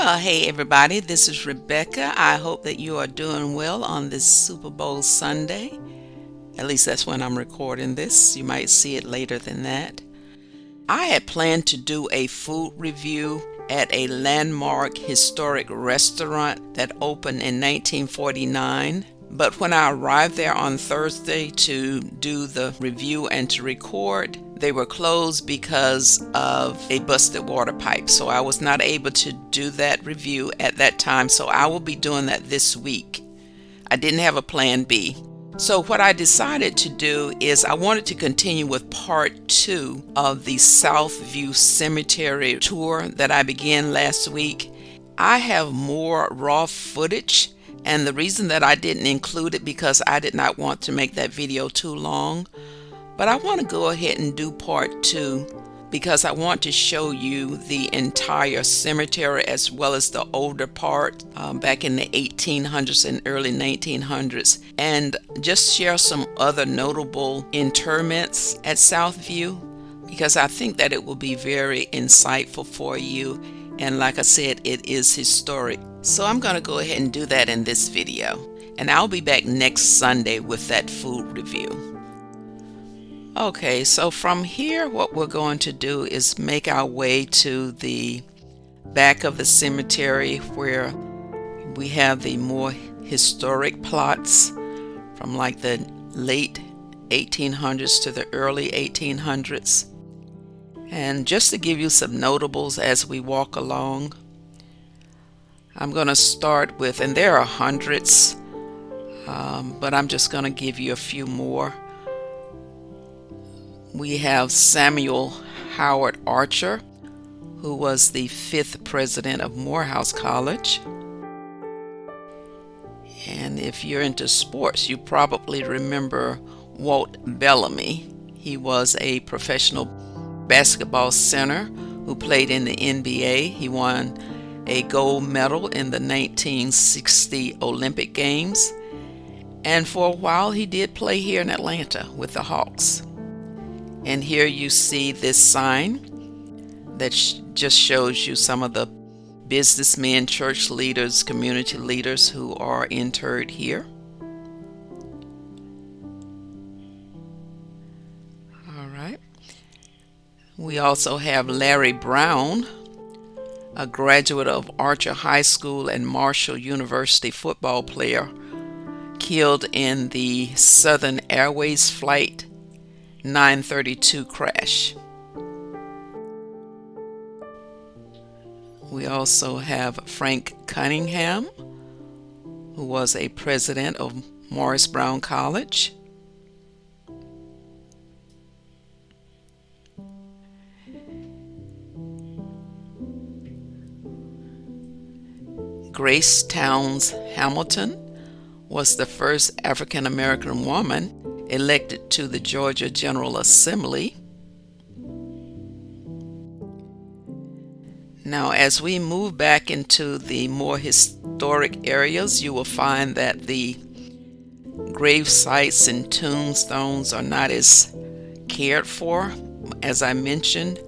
Well, hey everybody, this is Rebecca. I hope that you are doing well on this Super Bowl Sunday. At least that's when I'm recording this. You might see it later than that. I had planned to do a food review at a landmark historic restaurant that opened in 1949. But when I arrived there on Thursday to do the review and to record, they were closed because of a busted water pipe. So I was not able to do that review at that time. So I will be doing that this week. I didn't have a plan B. So what I decided to do is I wanted to continue with part 2 of the Southview Cemetery tour that I began last week. I have more raw footage, and the reason that I didn't include it because I did not want to make that video too long. But I want to go ahead and do part 2 because I want to show you the entire cemetery as well as the older part back in the 1800s and early 1900s, and just share some other notable interments at Southview because I think that it will be very insightful for you, and like I said, it is historic. So I'm going to go ahead and do that in this video, and I'll be back next Sunday with that food review. Okay, so from here what we're going to do is make our way to the back of the cemetery where we have the more historic plots from like the late 1800s to the early 1800s. And just to give you some notables as we walk along, I'm going to start with, and there are hundreds, but I'm just going to give you a few more. We have Samuel Howard Archer, who was the 5th president of Morehouse College. And if you're into sports, you probably remember Walt Bellamy. He was a professional basketball center who played in the NBA. He won a gold medal in the 1960 Olympic Games. And for a while, he did play here in Atlanta with the Hawks. And here you see this sign that just shows you some of the businessmen, church leaders, community leaders who are interred here. All right. We also have Larry Brown, a graduate of Archer High School and Marshall University football player, killed in the Southern Airways Flight 932 crash. We also have Frank Cunningham, who was a president of Morris Brown College. Grace Towns Hamilton was the first African American woman elected to the Georgia General Assembly. Now, as we move back into the more historic areas, you will find that the grave sites and tombstones are not as cared for. As I mentioned,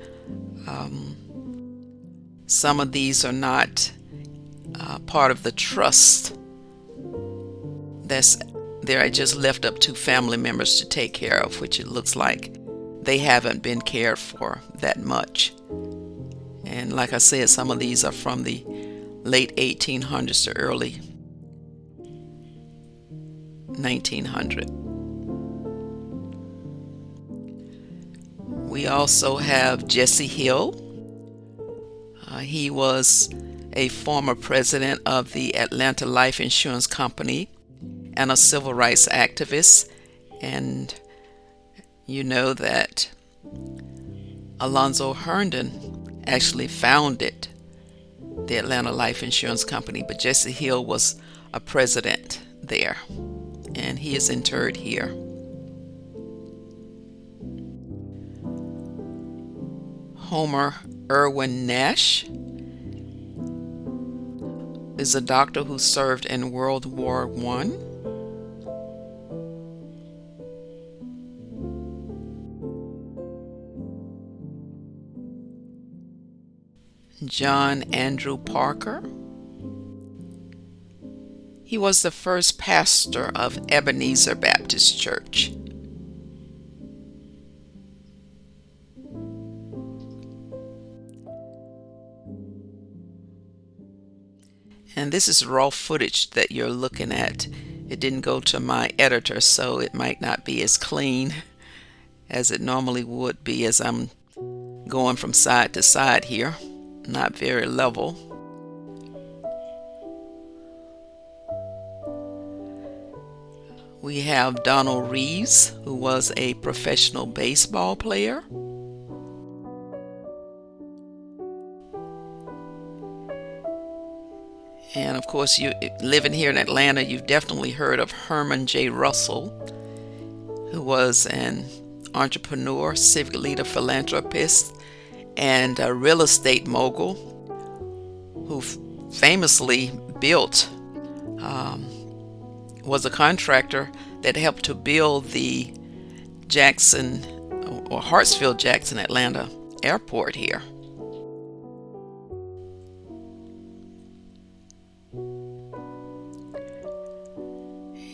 some of these are not part of the trust they're just left up to family members to take care of, which it looks like they haven't been cared for that much. And like I said, some of these are from the late 1800s to early 1900. We also have Jesse Hill. He was a former president of the Atlanta Life Insurance Company and a civil rights activist. And you know that Alonzo Herndon actually founded the Atlanta Life Insurance Company, but Jesse Hill was a president there, and he is interred here. Homer Irwin Nash is a doctor who served in World War I. John Andrew Parker. He was the first pastor of Ebenezer Baptist Church. And this is raw footage that you're looking at. It didn't go to my editor, so it might not be as clean as it normally would be, as I'm going from side to side here. Not very level. We have Donald Reeves, who was a professional baseball player. And of course, you living here in Atlanta, you've definitely heard of Herman J. Russell, who was an entrepreneur, civic leader, philanthropist, and a real estate mogul who famously built, was a contractor that helped to build the Jackson or Hartsfield-Jackson Atlanta airport here.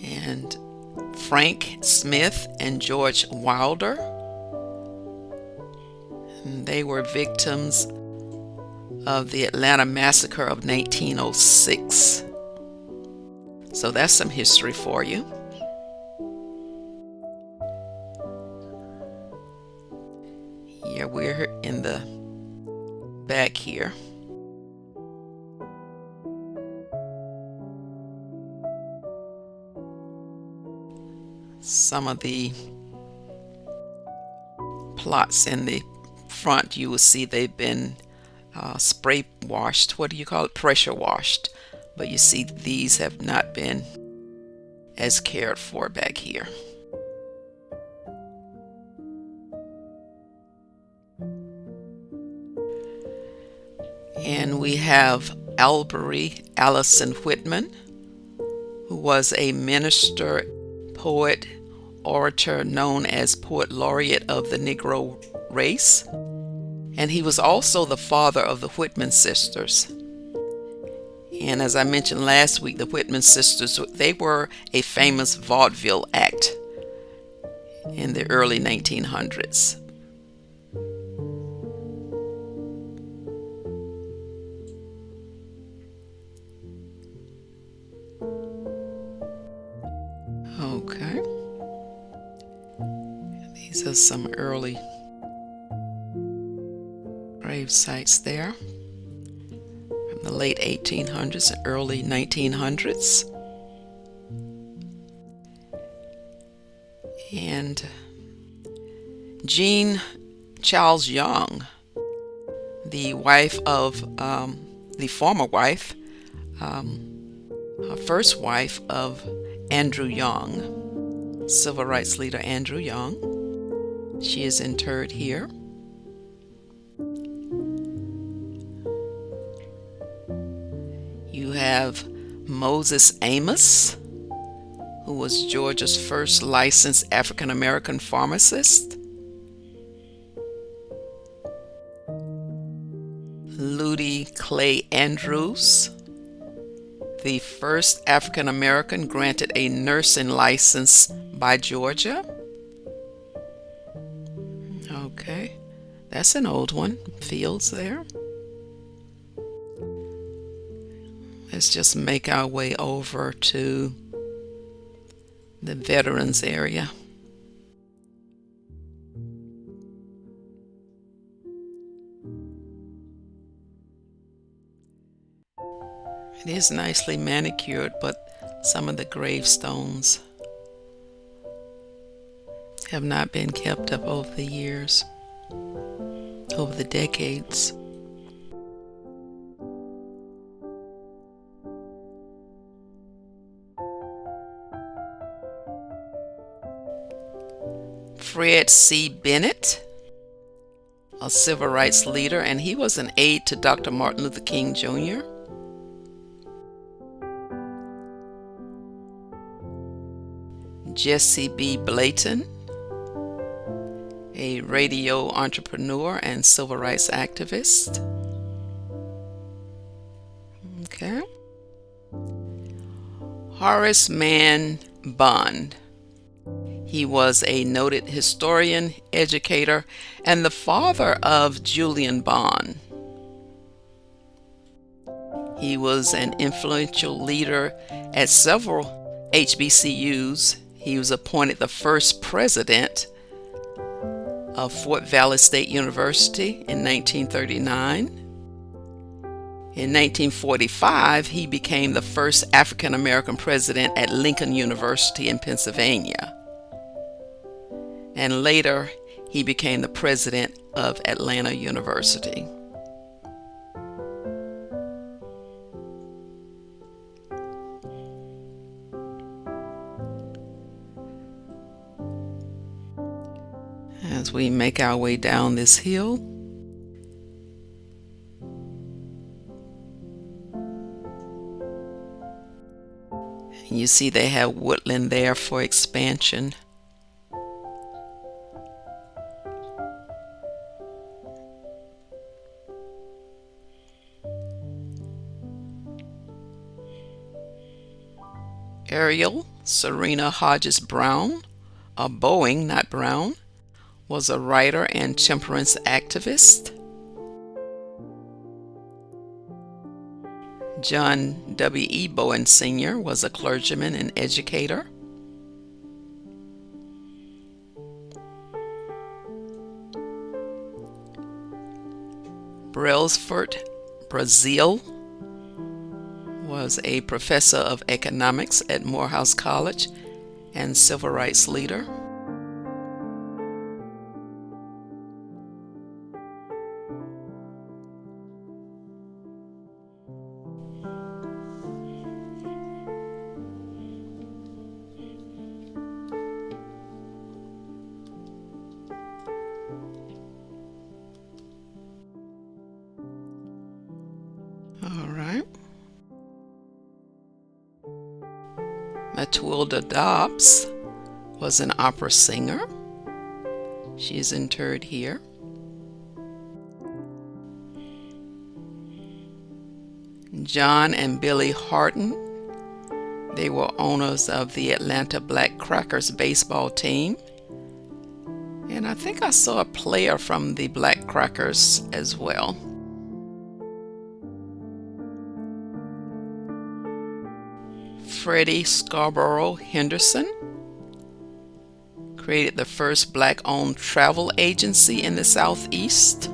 And Frank Smith and George Wilder. And they were victims of the Atlanta massacre of 1906. So that's some history for you. Here we're in the back here. Some of the plots in the front, you will see they've been spray washed. What do you call it? Pressure washed. But you see these have not been as cared for back here. And we have Albury Allison Whitman, who was a minister, poet, orator known as Poet Laureate of the Negro race. And he was also the father of the Whitman sisters. And as I mentioned last week, the Whitman sisters, they were a famous vaudeville act in the early 1900s. Okay. These are some early grave sites there from the late 1800s and early 1900s. And Jean Charles Young, the wife of the former wife, her first wife of Andrew Young, civil rights leader Andrew Young. She is interred here. You have Moses Amos, who was Georgia's first licensed African American pharmacist. Ludi Clay Andrews, the first African American granted a nursing license by Georgia. Okay, that's an old one. Fields there. Let's just make our way over to the veterans area. It is nicely manicured, but some of the gravestones have not been kept up over the years, over the decades. Fred C. Bennett, a civil rights leader, and he was an aide to Dr. Martin Luther King Jr. Jesse B. Blayton, a radio entrepreneur and civil rights activist. Okay. Horace Mann Bond. He was a noted historian, educator, and the father of Julian Bond. He was an influential leader at several HBCUs. He was appointed the first president of Fort Valley State University in 1939. In 1945, he became the first African American president at Lincoln University in Pennsylvania. And later, he became the president of Atlanta University. As we make our way down this hill, you see they have woodland there for expansion. Ariel Serena Hodges Brown, or Boeing, not Brown, was a writer and temperance activist. John W. E. Bowen Sr. was a clergyman and educator. Brailsford Brazeal was a professor of economics at Morehouse College and civil rights leader. All right. Matilda Dobbs was an opera singer. She is interred here. John and Billy Harton, they were owners of the Atlanta Black Crackers baseball team. And I think I saw a player from the Black Crackers as well. Freddie Scarborough Henderson created the first black-owned travel agency in the Southeast.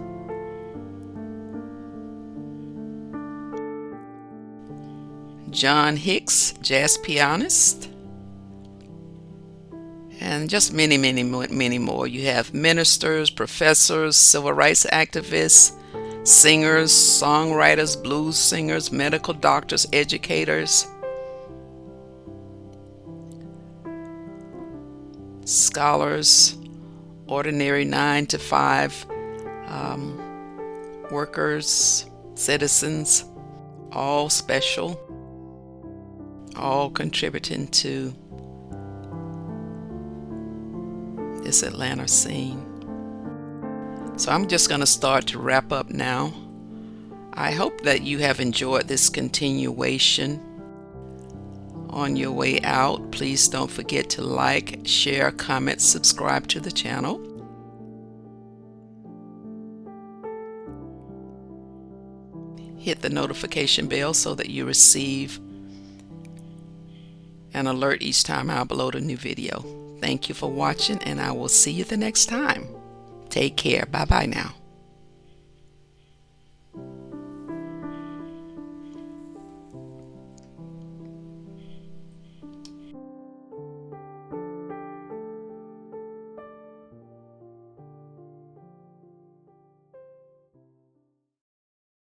John Hicks, jazz pianist. And just many more. You have ministers, professors, civil rights activists, singers, songwriters, blues singers, medical doctors, educators, scholars, ordinary 9-to-5 workers, citizens, all special, all contributing to this Atlanta scene. So I'm just going to start to wrap up now. I hope that you have enjoyed this continuation. On your way out, please don't forget to like, share, comment, subscribe to the channel. Hit the notification bell so that you receive an alert each time I upload a new video. Thank you for watching, and I will see you the next time. Take care. Bye-bye now.